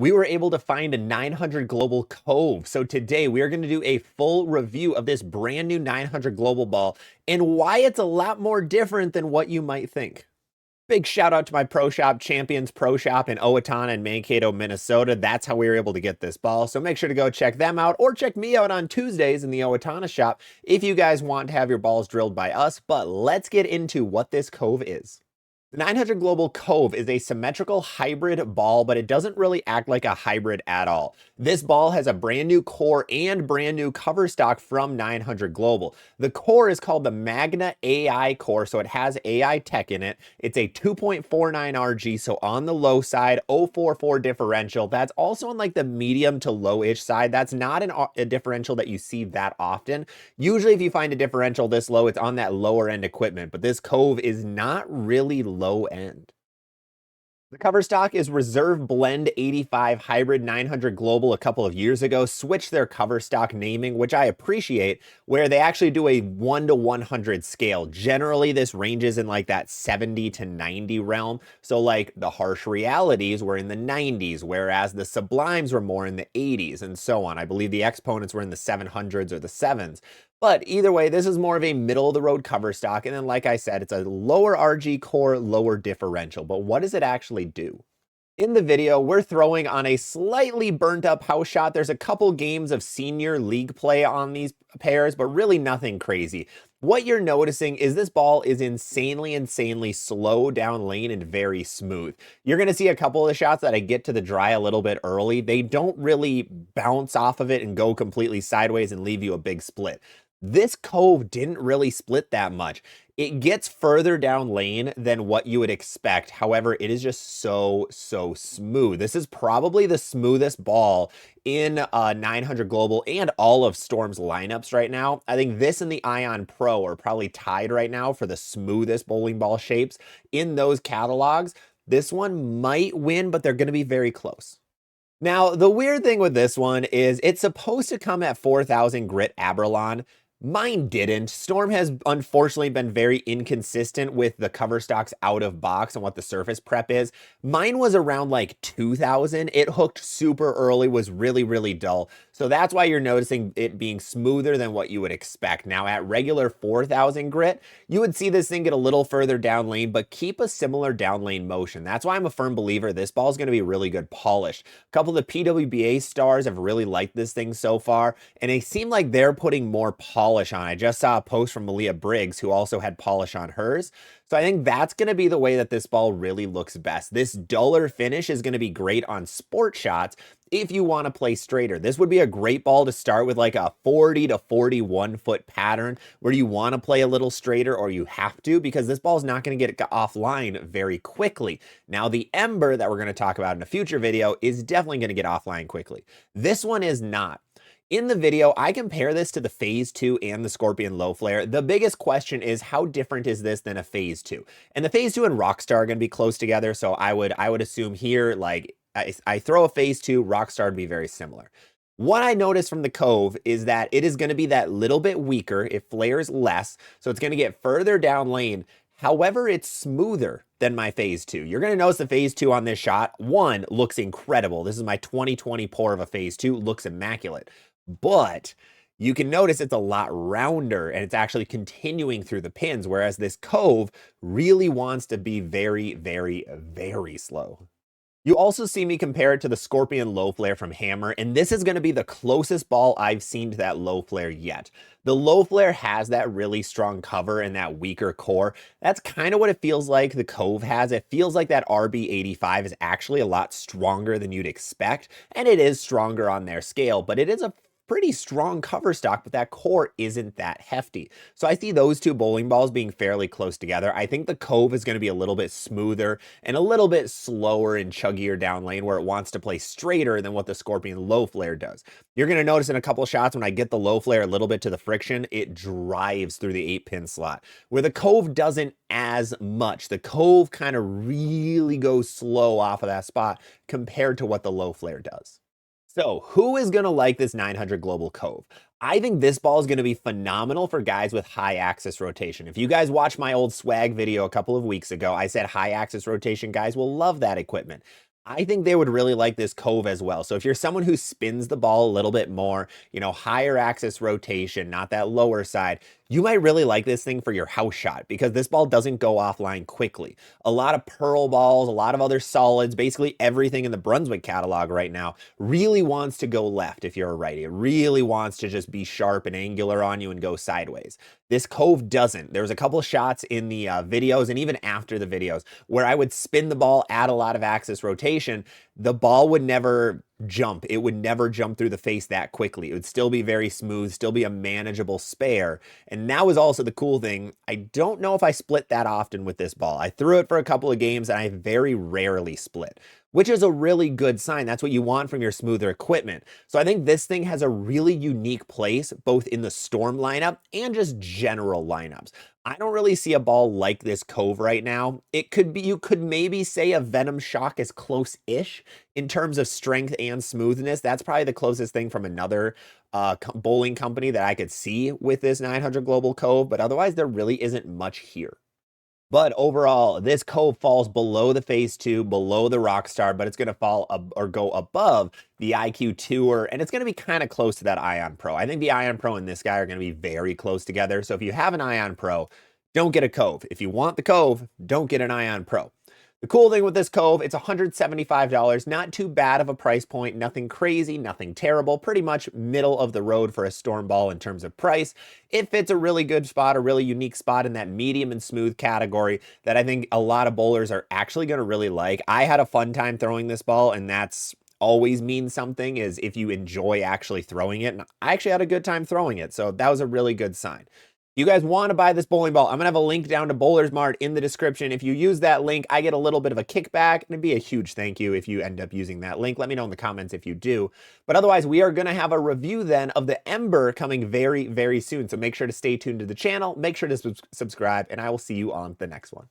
we were able to find a 900 global Cove. So today we are going to do a full review of this brand new 900 global ball and why it's a lot more different than what you might think. Big shout out to my Pro Shop Champions Pro Shop in Owatonna and Mankato, Minnesota. That's how we were able to get this ball. So make sure to go check them out or check me out on Tuesdays in the Owatonna shop if you guys want to have your balls drilled by us. But let's get into what this Cove is. The 900 Global Cove is a symmetrical hybrid ball, but it doesn't really act like a hybrid at all. This ball has a brand new core and brand new cover stock from 900 Global. The core is called the Magna AI core, so it has AI tech in it. It's a 2.49 RG, so on the low side, 044 differential. That's also on like the medium to low-ish side. That's not a differential that you see that often. Usually if you find a differential this low, it's on that lower end equipment, but this Cove is not really low end. The cover stock is Reserve Blend 85 Hybrid 900 Global a couple of years ago, switched their cover stock naming, which I appreciate, where they actually do a 1 to 100 scale. Generally, this ranges in like that 70 to 90 realm. So like the Harsh Realities were in the 90s, whereas the Sublimes were more in the 80s and so on. I believe the Exponents were in the 700s or the 7s. But either way, this is more of a middle-of-the-road cover stock, and then like I said, it's a lower RG core, lower differential. But what does it actually do? In the video, we're throwing on a slightly burnt up house shot. There's a couple games of senior league play on these pairs, but really nothing crazy. What you're noticing is this ball is insanely slow down lane and very smooth. You're going to see a couple of the shots that I get to the dry a little bit early. They don't really bounce off of it and go completely sideways and leave you a big split. This Cove didn't really split that much. It gets further down lane than what you would expect. However, it is just so smooth. This is probably the smoothest ball in 900 Global and all of Storm's lineups right now. I think this and the Ion Pro are probably tied right now for the smoothest bowling ball shapes in those catalogs. This one might win, but they're going to be very close. Now, the weird thing with this one is it's supposed to come at 4,000 grit Abralon. Mine didn't. Storm has unfortunately been very inconsistent with the cover stocks out of box and what the surface prep is. Mine was around like 2,000. It hooked super early, was really dull. So that's why you're noticing it being smoother than what you would expect. Now at regular 4,000 grit, you would see this thing get a little further down lane, but keep a similar down lane motion. That's why I'm a firm believer this ball is going to be really good polished. A couple of the PWBA stars have really liked this thing so far, and they seem like they're putting more polish on. I just saw a post from Malia Briggs, who also had polish on hers. So I think that's going to be the way that this ball really looks best. This duller finish is going to be great on sport shots if you want to play straighter. This would be a great ball to start with like a 40 to 41 foot pattern where you want to play a little straighter or you have to, because this ball is not going to get offline very quickly. Now the Ember that we're going to talk about in a future video is definitely going to get offline quickly. This one is not. In the video, I compare this to the Phaze 2 and the Scorpion Low Flare. The biggest question is how different is this than a Phaze 2? And the Phaze 2 and Rockstar are going to be close together, so I would assume here, like, I throw a Phaze 2, Rockstar would be very similar. What I noticed from the Cove is that it is going to be that little bit weaker. It flares less, so it's going to get further down lane. However, it's smoother than my Phaze 2. You're going to notice the Phaze 2 on this shot, one, looks incredible. This is my 2020 pour of a Phaze 2, looks immaculate. But you can notice it's a lot rounder and it's actually continuing through the pins, whereas this Cove really wants to be very slow. You also see me compare it to the Scorpion Low Flare from Hammer, and this is going to be the closest ball I've seen to that Low Flare yet. The Low Flare has that really strong cover and that weaker core. That's kind of what it feels like the Cove has. It feels like that RB85 is actually a lot stronger than you'd expect, and it is stronger on their scale, but it is a pretty strong cover stock, but that core isn't that hefty. So I see those two bowling balls being fairly close together. I think the Cove is going to be a little bit smoother and a little bit slower and chuggier down lane where it wants to play straighter than what the Scorpion Low Flare does. You're going to notice in a couple shots when I get the Low Flare a little bit to the friction, it drives through the 8-pin slot, where the Cove doesn't as much. The Cove kind of really goes slow off of that spot compared to what the Low Flare does. So who is going to like this 900 Global Cove? I think this ball is going to be phenomenal for guys with high axis rotation. If you guys watched my old swag video a couple of weeks ago, I said high axis rotation guys will love that equipment. I think they would really like this Cove as well. So if you're someone who spins the ball a little bit more, higher axis rotation, not that lower side, you might really like this thing for your house shot because this ball doesn't go offline quickly. A lot of pearl balls, a lot of other solids, basically everything in the Brunswick catalog right now really wants to go left if you're a righty. It really wants to just be sharp and angular on you and go sideways. This Cove doesn't. There was a couple of shots in the videos and even after the videos where I would spin the ball, add a lot of axis rotation. The ball would never jump. It would never jump through the face that quickly. It would still be very smooth, still be a manageable spare. And that was also the cool thing. I don't know if I split that often with this ball. I threw it for a couple of games and I very rarely split, which is a really good sign. That's what you want from your smoother equipment. So I think this thing has a really unique place, both in the Storm lineup and just general lineups. I don't really see a ball like this Cove right now. It could be, you could maybe say a Venom Shock is close-ish in terms of strength and smoothness. That's probably the closest thing from another bowling company that I could see with this 900 Global Cove, but otherwise there really isn't much here. But overall, this Cove falls below the Phase 2, below the Rockstar, but it's going to fall or go above the IQ Tour, and it's going to be kind of close to that Ion Pro. I think the Ion Pro and this guy are going to be very close together. So if you have an Ion Pro, don't get a Cove. If you want the Cove, don't get an Ion Pro. The cool thing with this Cove, it's $175, not too bad of a price point, nothing crazy, nothing terrible, pretty much middle of the road for a Storm ball in terms of price. It fits a really good spot, a really unique spot in that medium and smooth category that I think a lot of bowlers are actually going to really like. I had a fun time throwing this ball, and that's always means something, is if you enjoy actually throwing it. And I actually had a good time throwing it, so that was a really good sign. You guys want to buy this bowling ball, I'm going to have a link down to Bowlers Mart in the description. If you use that link, I get a little bit of a kickback, and it'd be a huge thank you if you end up using that link. Let me know in the comments if you do. But otherwise, we are going to have a review then of the Ember coming very, very soon. So make sure to stay tuned to the channel, make sure to subscribe, and I will see you on the next one.